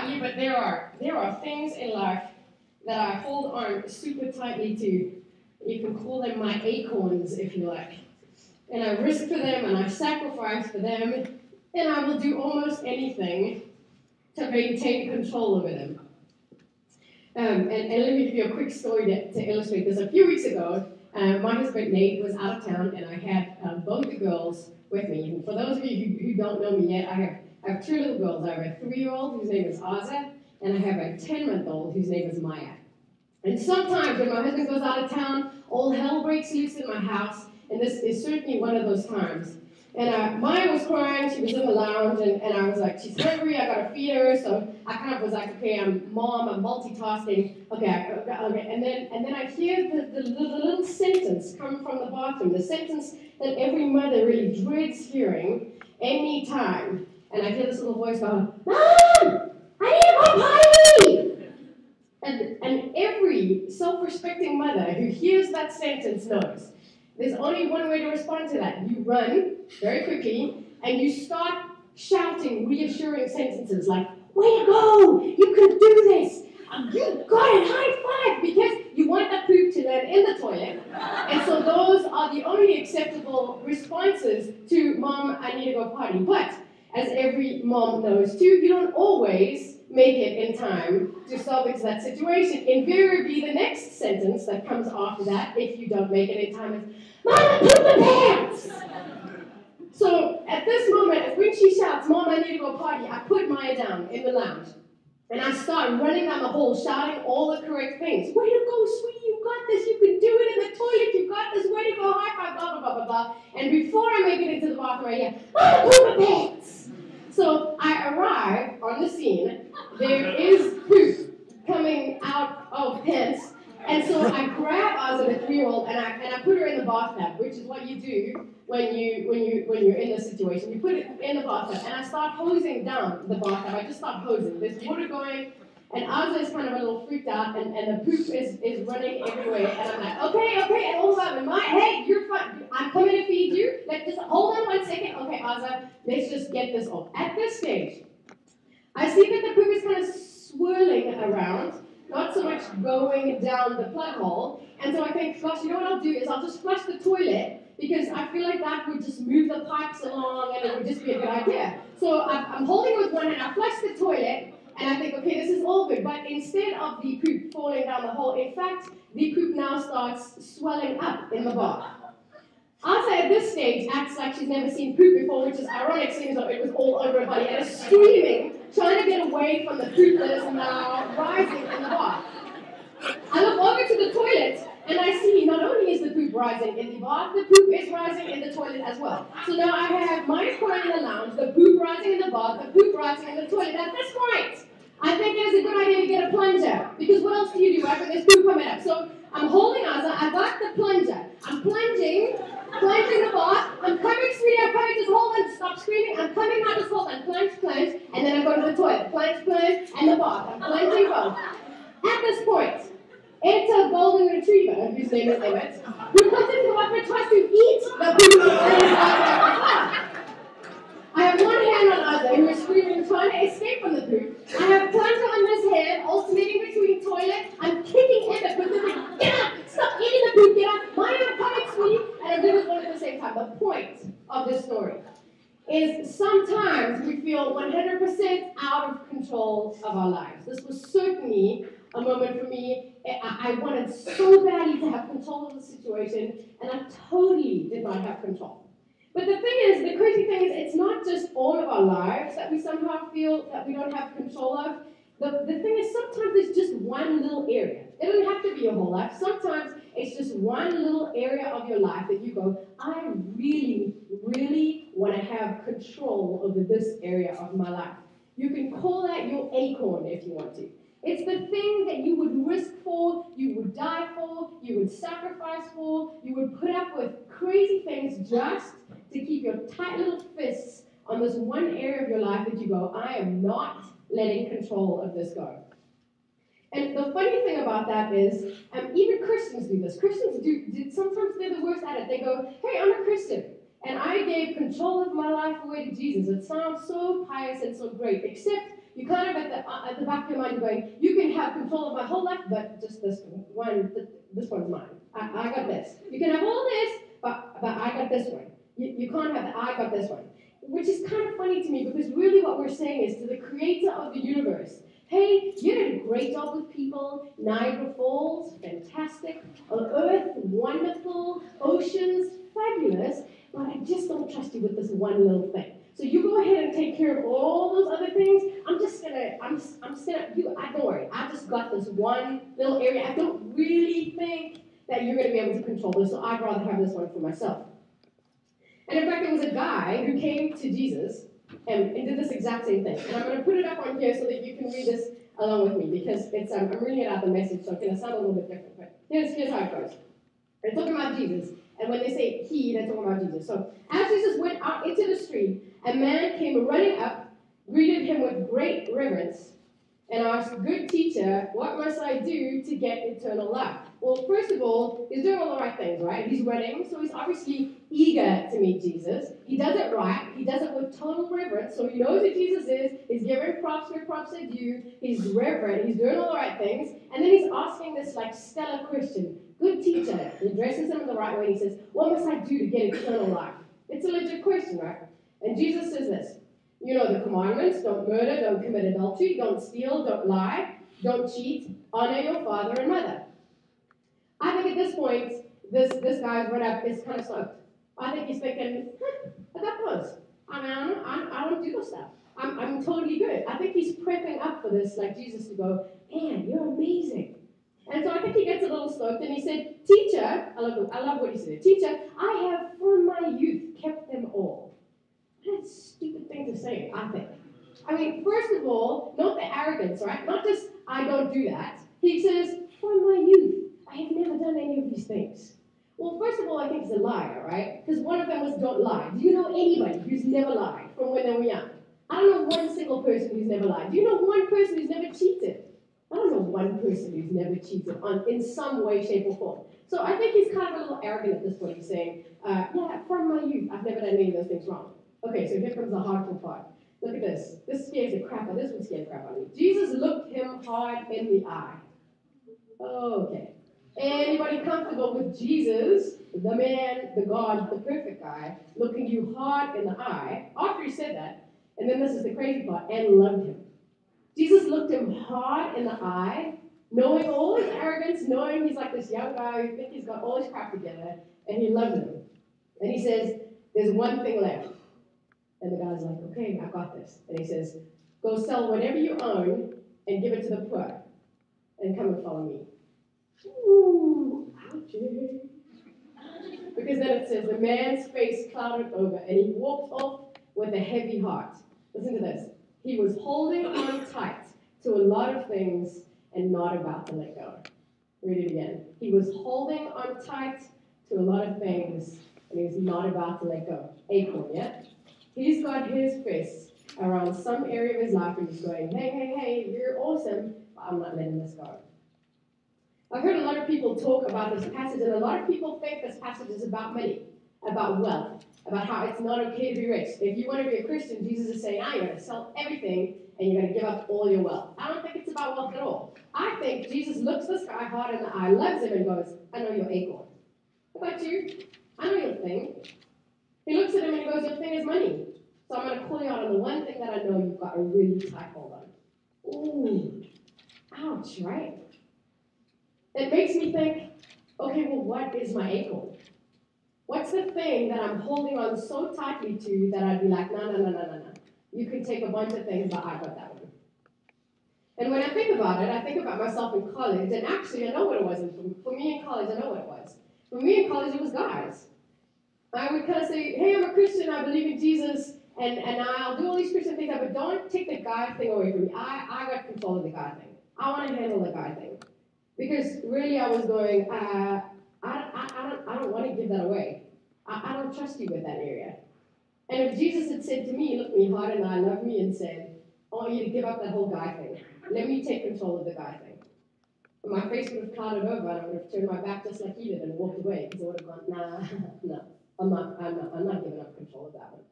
about you, but there are things in life that I hold on super tightly to. You can call them my acorns, if you like. And I risk for them, and I sacrifice for them, and I will do almost anything to maintain control over them. And let me give you a quick story to illustrate this. A few weeks ago, my husband Nate was out of town, and I had both the girls with me. And for those of you who don't know me yet, I have two little girls. I have a 3-year-old whose name is Aza, and I have a 10-month-old whose name is Maya. And sometimes when my husband goes out of town, all hell breaks loose in my house, and this is certainly one of those times. And Maya was crying, she was in the lounge, and I was like, she's hungry, I gotta feed her, so I kind of was like, okay, I'm multitasking, okay, and then I hear the little sentence come from the bathroom, the sentence that every mother really dreads hearing any time, and I hear this little voice go, Mom, I need to go potty! And every self-respecting mother who hears that sentence knows there's only one way to respond to that. You run very quickly, and you start shouting reassuring sentences like, way to go, you can do this, you got it, high five, because you want that poop to land in the toilet. And so those are the only acceptable responses to, Mom, I need to go potty. But as every mom knows too, you don't always make it in time to salvage that situation. Invariably, the next sentence that comes after that, if you don't make it in time, is, Mama, poop my pants! So at this moment, when she shouts, Mom, I need to go potty, I put Maya down in the lounge. And I start running down the hall, shouting all the correct things. Way to go, sweetie, you got this, you can do it in the toilet, you got this, way to go, high five, blah, blah, blah, blah, blah. And before I make it into the bathroom, I hear, Mama, poop my pants! So I arrive on the scene, there is poop coming out of pants, and so I grab Ozzy, the 3-year-old, and I put her in the bathtub, which is what you do when you're in this situation. You put it in the bathtub, and I start hosing down the bathtub. I just start hosing. There's water going, and Ozzy is kind of a little freaked out, and the poop is running everywhere, and I'm like, okay, and all of that, hey, you're fine. I'm coming to feed you. Just hold on 1 second. Okay, Ozzy, let's just get this off. At this stage, I see that the poop is kind of swirling around, not so much going down the plug hole. And so I think, gosh, you know what I'll do is I'll just flush the toilet, because I feel like that would just move the pipes along and it would just be a good idea. So I'm holding with one hand, I flush the toilet, and I think, okay, this is all good. But instead of the poop falling down the hole, in fact, the poop now starts swelling up in the bath. Asa at this stage acts like she's never seen poop before, which is ironic, seeing as though it was all over her body, and is screaming, trying to get away from the poop that is now rising in the bath. I look over to the toilet, and I see not only is the poop rising in the bath, the poop is rising in the toilet as well. So now I have my crying in the lounge, the poop rising in the bath, the poop rising in the toilet. At this point, I think it is a good idea to get a plunger, because what else do you do after there's poop coming up? So I'm holding Asa, I got the plunger, I'm plunging the bath, I'm coming, sweetie, I'm coming, just hold on, stop screaming, I'm coming now, just hold on, plunge, and then I go to the toilet, plunge, and the bath, I'm plunging both. At this point, enter a golden retriever, whose name is Emmett, who comes into the bath and tries to eat the poop that is out. I have one hand on Asa, who is screaming, trying to escape from the poop. I have plunger on this hand, alternating between toilet. I'm kicking Emmett with the thing. Get up! Stop eating the poop! Get up! Maya, I'm coming, sweetie! And I'm doing both at the same time. The point of this story is sometimes we feel 100% out of control of our lives. This was certainly a moment for me. I wanted so badly to have control of the situation, and I totally did not have control. But the thing is, the crazy thing is, it's not just all of our lives that we somehow feel that we don't have control of. The thing is, sometimes it's just one little area. It doesn't have to be your whole life. Sometimes it's just one little area of your life that you go, I really, really want to have control over this area of my life. You can call that your acorn if you want to. It's the thing that you would risk for, you would die for, you would sacrifice for, you would put up with crazy things just to keep your tight little fists on this one area of your life that you go, I am not letting control of this go. And the funny thing about that is, even Christians do this. Christians do, sometimes they're the worst at it. They go, hey, I'm a Christian, and I gave control of my life away to Jesus. It sounds so pious and so great, except You kind of at the back of your mind going, you can have control of my whole life, but just this one's mine. I got this. You can have all this, but I got this one. You can't have the I got this one. Which is kind of funny to me because really what we're saying is to the creator of the universe, hey, you did a great job with people. Niagara Falls, fantastic. Earth, wonderful. Oceans, fabulous. But I just don't trust you with this one little thing. So you go ahead and take care of all those other things. I'm don't worry. I just got this one little area. I don't really think that you're going to be able to control this, so I'd rather have this one for myself. And in fact, there was a guy who came to Jesus and did this exact same thing. And I'm going to put it up on here so that you can read this along with me, because it's I'm reading it out the message, so it's going to sound a little bit different. But here's how it goes. They're talking about Jesus, and when they say he, they're talking about Jesus. So as Jesus went out into the street, a man came running up, greeted him with great reverence, and asked, "Good teacher, what must I do to get eternal life?" Well, first of all, he's doing all the right things, right? He's running, so he's obviously eager to meet Jesus. He does it right. He does it with total reverence, so he knows who Jesus is. He's giving props where props are due. He's reverent. He's doing all the right things. And then he's asking this, stellar question. Good teacher. He addresses him in the right way. He says, "What must I do to get eternal life?" It's a legit question, right? And Jesus says this. You know the commandments: don't murder, don't commit adultery, don't steal, don't lie, don't cheat, honor your father and mother. I think at this point, this guy's run up is kind of stoked. I think he's thinking, I got those. I mean, I don't do those stuff. I'm totally good. I think he's prepping up for this, like Jesus to go, "Man, you're amazing." And so I think he gets a little stoked, and he said, "Teacher," I love what he said, "Teacher, I have from my youth kept them all." That's a stupid thing to say, I think. I mean, first of all, not the arrogance, right? Not just, "I don't do that." He says, "From my youth, I have never done any of these things." Well, first of all, I think he's a liar, right? Because one of them was don't lie. Do you know anybody who's never lied from when they were young? I don't know one single person who's never lied. Do you know one person who's never cheated? I don't know one person who's never cheated in some way, shape, or form. So I think he's kind of a little arrogant at this point. He's saying, yeah, from my youth, I've never done any of those things wrong. Okay, so here comes the hardcore part. Look at this. This scares the crap out. This would scare the crap out of me. Jesus looked him hard in the eye. Okay. Anybody comfortable with Jesus, the man, the God, the perfect guy, looking you hard in the eye, after he said that, and then this is the crazy part, and loved him. Jesus looked him hard in the eye, knowing all his arrogance, knowing he's like this young guy who thinks he's got all his crap together, and he loved him. And he says, "There's one thing left." And the guy's like, "Okay, I got this." And he says, "Go sell whatever you own and give it to the poor, and come and follow me." Ooh, ouchie. Because then it says, the man's face clouded over, and he walked off with a heavy heart. Listen to this. He was holding on tight to a lot of things and not about to let go. Read it again. He was holding on tight to a lot of things, and he was not about to let go. Acorn, yeah? He's got his fists around some area of his life, and he's going, hey, you're awesome, but I'm not letting this go. I've heard a lot of people talk about this passage, and a lot of people think this passage is about money, about wealth, about how it's not okay to be rich. If you want to be a Christian, Jesus is saying, you're going to sell everything, and you're going to give up all your wealth. I don't think it's about wealth at all. I think Jesus looks this guy hard in the eye, loves him, and goes, "I know your acorn. How about you? I know your thing." He looks at him and he goes, "Your thing is money. So I'm going to call you out on the one thing that I know you've got a really tight hold on." Ooh, ouch, right? It makes me think, okay, well, what is my acorn? What's the thing that I'm holding on so tightly to that I'd be like, no. You can take a bunch of things, but I got that one. And when I think about it, I think about myself in college, and actually I know what it was. For me in college, I know what it was. For me in college, it was guys. I would kind of say, hey, I'm a Christian, I believe in Jesus, and I'll do all these Christian things, but don't take the guy thing away from me. I got control of the guy thing. I want to handle the guy thing. Because really I was going, I don't want to give that away. I don't trust you with that area. And if Jesus had said to me, looked me hard in the eye, loved me, and said, I want you to give up that whole guy thing. Let me take control of the guy thing. And my face would have clouded over, and I would have turned my back just like he did and walked away. Because I would have gone, no, I'm not giving up control of that one.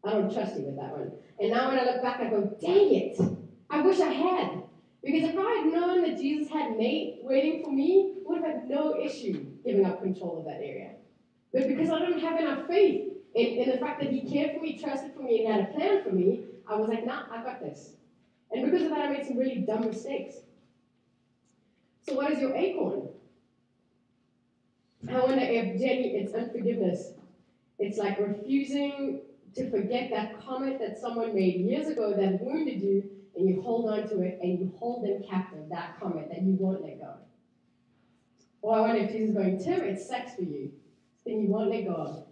I don't trust you with that one. And now when I look back, I go, dang it. I wish I had. Because if I had known that Jesus had mate waiting for me, I would have had no issue giving up control of that area. But because I don't have enough faith in the fact that he cared for me, trusted for me, and had a plan for me, I was like, nah, I got this. And because of that, I made some really dumb mistakes. So what is your acorn? I wonder if, Jenny, it's unforgiveness. It's like refusing to forget that comment that someone made years ago that wounded you, and you hold on to it, and you hold them captive, that comment that you won't let go. Or I wonder if Jesus is going, Tim, it's sex for you, then you won't let go of it.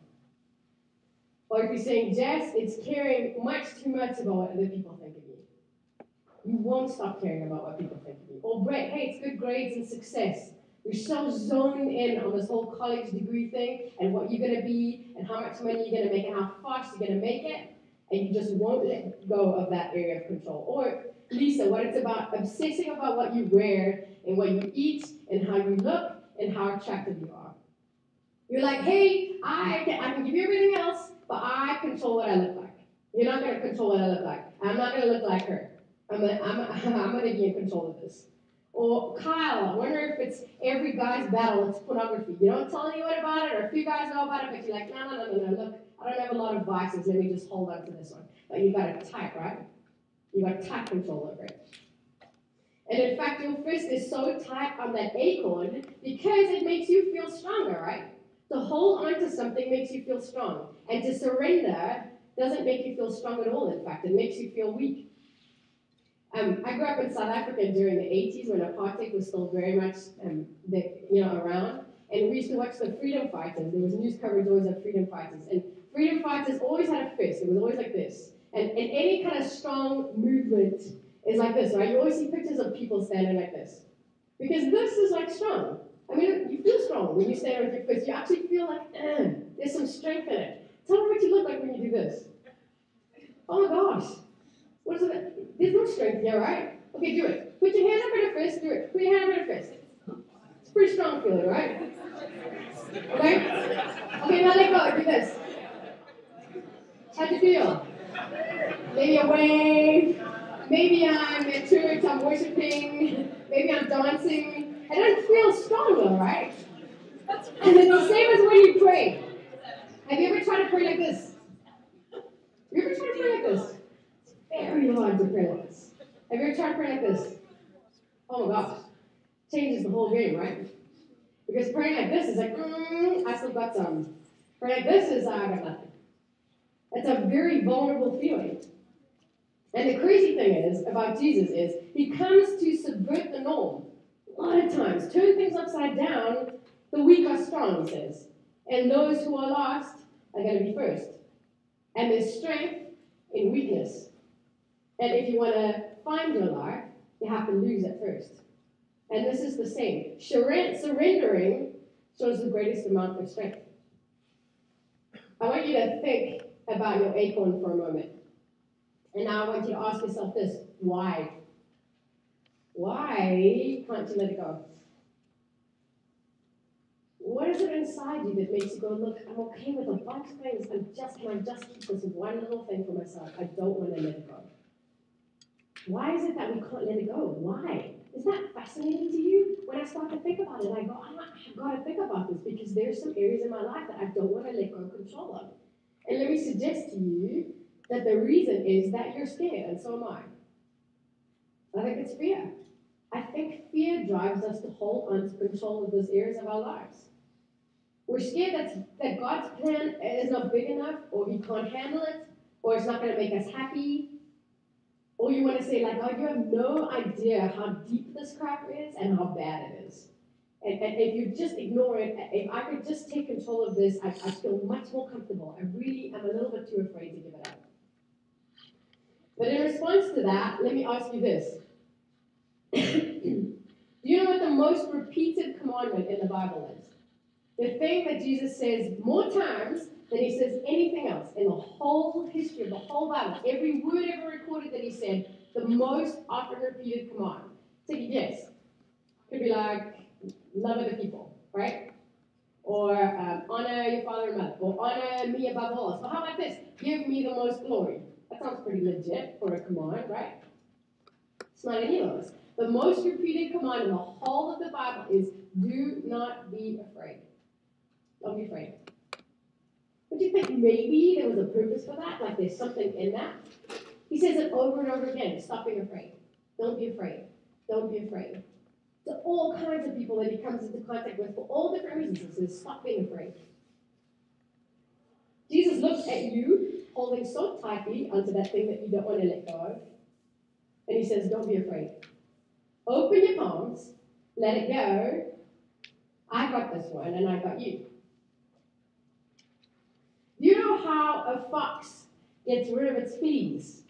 Or if you're saying, Jess, it's caring much too much about what other people think of you. You won't stop caring about what people think of you. Or Brett, hey, it's good grades and success. You're so zoned in on this whole college degree thing and what you're going to be and how much money you're going to make and how fast you're going to make it. And you just won't let go of that area of control. Or Lisa, what it's about, obsessing about what you wear and what you eat and how you look and how attractive you are. You're like, hey, I can give you everything else, but I control what I look like. You're not going to control what I look like. I'm not going to look like her. I'm going to be in control of this. Or Kyle, I wonder if it's every guy's battle, it's pornography. You don't tell anyone about it, or a few guys know about it, but you're like, no, look, I don't have a lot of vices, let me just hold on to this one. But you got it tight, right? You got tight control over it. And in fact, your fist is so tight on that acorn because it makes you feel stronger, right? To hold on to something makes you feel strong. And to surrender doesn't make you feel strong at all, in fact, it makes you feel weak. I grew up in South Africa during the 80s when apartheid was still very much around. And we used to watch the freedom fighters. There was news coverage always of freedom fighters. And freedom fighters always had a fist. It was always like this. And any kind of strong movement is like this, right? You always see pictures of people standing like this. Because this is like strong. I mean, you feel strong when you stand with your fist. You actually feel like, there's some strength in it. Tell me what you look like when you do this. Oh my gosh. What is it? There's no strength here, right? Okay, do it. Put your hand up in a fist, do it. Put your hand up in a fist. It's a pretty strong feeling, right? Okay? Okay, now let go. Do this. How'd you feel? Maybe a wave. Maybe I'm at church, I'm worshiping. Maybe I'm dancing. It doesn't feel strong though, right? And it's the same as when you pray. Have you ever tried to pray like this? You ever tried to pray like this? Very hard to pray like this. Have you ever tried to pray like this? Oh my gosh. Changes the whole game, right? Because praying like this is like, I still got some. Praying like this is, I got nothing. It's a very vulnerable feeling. And the crazy thing is, about Jesus is, he comes to subvert the norm. A lot of times, turn things upside down, the weak are strong, he says. And those who are lost are going to be first. And there's strength in weakness. And if you want to find your life, you have to lose it first. And this is the same. Surrendering shows the greatest amount of strength. I want you to think about your acorn for a moment. And now I want you to ask yourself this. Why? Why can't you let it go? What is it inside you that makes you go, look, I'm okay with a bunch of things. Can I just keep this one little thing for myself? I don't want to let it go. Why is it that we can't let it go? Why? Isn't that fascinating to you? When I start to think about it, I go, I've got to think about this because there's some areas in my life that I don't want to let go of control of. And let me suggest to you that the reason is that you're scared, and so am I. I think it's fear. I think fear drives us to hold on to control of those areas of our lives. We're scared that God's plan is not big enough, or he can't handle it, or it's not going to make us happy. Or you want to say, like, God, you have no idea how deep this crap is and how bad it is. And if you just ignore it, if I could just take control of this, I feel much more comfortable. I really am a little bit too afraid to give it up. But in response to that, let me ask you this. Do you know what the most repeated commandment in the Bible is? The thing that Jesus says more times than he says anything else in the whole history of the whole Bible. Every word ever recorded that he said, the most often repeated command. Take a guess. Could be like, love other people, right? Or honor your father and mother. Or honor me above all. So how about this? Give me the most glory. That sounds pretty legit for a command, right? It's not any of those. The most repeated command in the whole of the Bible is, do not be afraid. Don't be afraid. But you think maybe there was a purpose for that? Like there's something in that? He says it over and over again. Stop being afraid. Don't be afraid. Don't be afraid. To all kinds of people that he comes into contact with for all different reasons, he says, stop being afraid. Jesus looks at you holding so tightly onto that thing that you don't want to let go of. And he says, don't be afraid. Open your palms. Let it go. I got this one and I got you. Do you know how a fox gets rid of its fleas?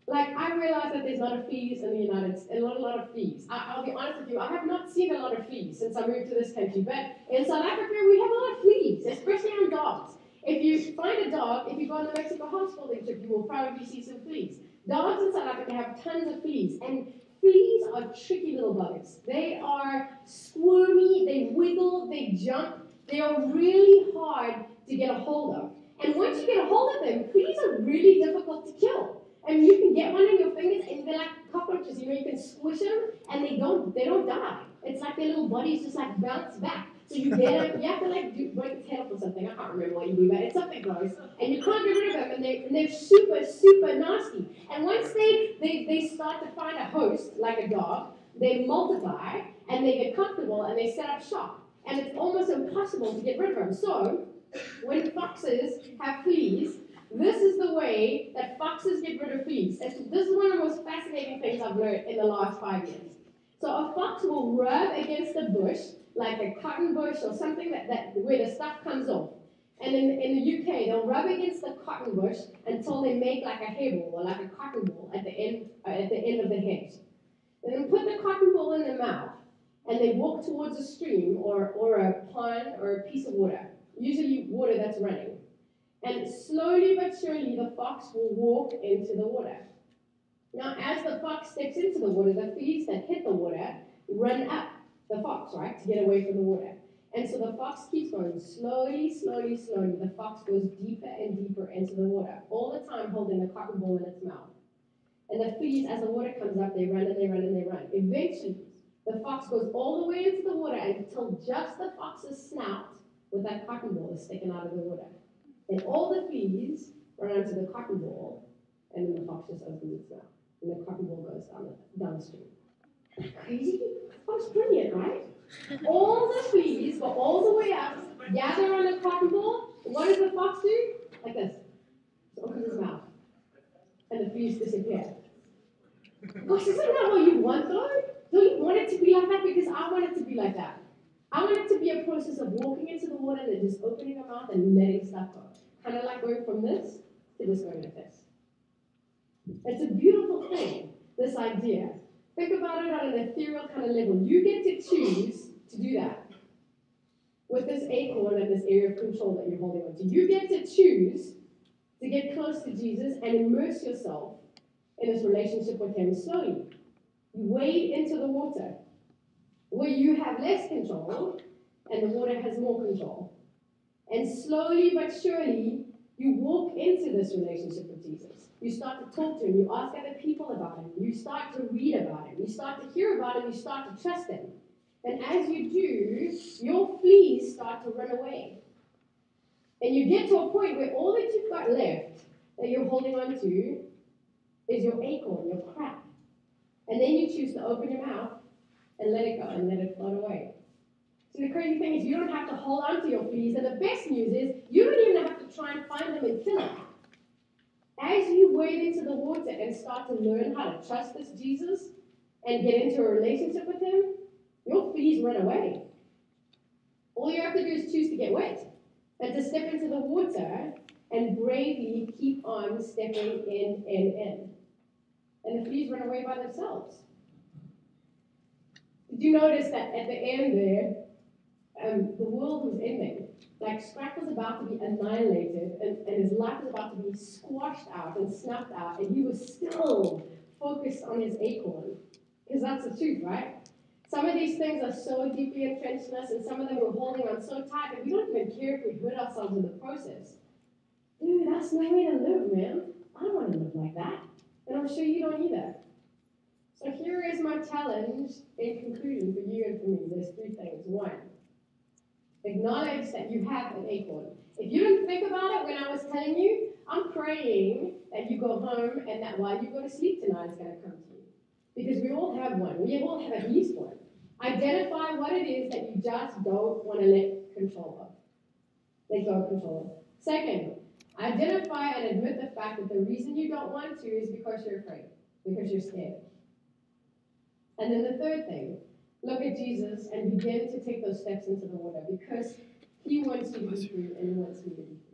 Like, I realize that there's not a fleas in the United States, a lot of fleas. I'll be honest with you, I have not seen a lot of fleas since I moved to this country, but in South Africa, we have a lot of fleas, especially on dogs. If you find a dog, if you go on the Mexico house building trip, you will probably see some fleas. Dogs in South Africa have tons of fleas, and fleas are tricky little bugs. They are squirmy, they wiggle, they jump. They are really hard to get a hold of. And once you get a hold of them, fleas are really difficult to kill. And you can get one in your fingers, and they're like cockroaches. You can squish them, and they don't die. It's like their little bodies just like bounce back. So you get them, you have to break its head off or something. I can't remember what you do, but it's something gross. And you can't get rid of them, and they're super, super nasty. And once they start to find a host, like a dog, they multiply, and they get comfortable, and they set up shop. And it's almost impossible to get rid of them. So when foxes have fleas, this is the way that foxes get rid of fleas. This is one of the most fascinating things I've learned in the last 5 years. So a fox will rub against a bush, like a cotton bush or something that where the stuff comes off. And in the UK, they'll rub against the cotton bush until they make like a hairball or like a cotton ball at the end of the hedge. And then put the cotton ball in their mouth, and they walk towards a stream or a pond or a piece of water, usually water that's running. And slowly but surely, the fox will walk into the water. Now, as the fox steps into the water, the fleas that hit the water run up the fox, right, to get away from the water. And so the fox keeps going slowly, slowly, slowly. The fox goes deeper and deeper into the water, all the time holding the cotton ball in its mouth. And the fleas, as the water comes up, they run and they run and they run. Eventually, the fox goes all the way into the water until just the fox's snout with that cotton ball is sticking out of the water. And all the fleas run onto the cotton ball, and then the fox just opens its mouth. And the cotton ball goes down the stream. Isn't that crazy? That's brilliant, right? All the fleas go all the way up, gather on the cotton ball. What does the fox do? Like this. It opens his mouth. And the fleas disappear. Gosh, isn't that what you want, though? Don't you want it to be like that? Because I want it to be like that. I want it to be a process of walking into the water and then just opening your mouth and letting stuff go. Kind of like going from this to just going like this. It's a beautiful thing, this idea. Think about it on an ethereal kind of level. You get to choose to do that with this acorn and this area of control that you're holding on to. You get to choose to get close to Jesus and immerse yourself in this relationship with him slowly. You wade into the water where you have less control and the water has more control. And slowly but surely, you walk into this relationship with Jesus. You start to talk to him. You ask other people about him. You start to read about him. You start to hear about him. You start to trust him. And as you do, your fleas start to run away. And you get to a point where all that you've got left that you're holding on to is your acorn, your crap. And then you choose to open your mouth and let it go and let it float away. So the crazy thing is you don't have to hold on to your fleas. And the best news is you don't even have to try and find them and kill them. As you wade into the water and start to learn how to trust this Jesus and get into a relationship with him, your fleas run away. All you have to do is choose to get wet and to step into the water and bravely keep on stepping in. And the fleas run away by themselves. Did you notice that at the end there, the world was ending? Like Scrap was about to be annihilated and his life was about to be squashed out and snuffed out, and he was still focused on his acorn. Because that's the truth, right? Some of these things are so deeply entrenched in us, and some of them we're holding on so tight that we don't even care if we hurt ourselves in the process. Dude, that's no way to live, man. I don't want to live like that. And I'm sure you don't either. So here is my challenge in conclusion for you and for me. There's three things. One, acknowledge that you have an acorn. If you didn't think about it when I was telling you, I'm praying that you go home and that while you go to sleep tonight, it's going to come to you. Because we all have one. We all have at least one. Identify what it is that you just don't want to let control of. Let go of control of. Second, identify and admit the fact that the reason you don't want to is because you're afraid, because you're scared. And then the third thing, look at Jesus and begin to take those steps into the water because he wants you to be free and he wants you to be free.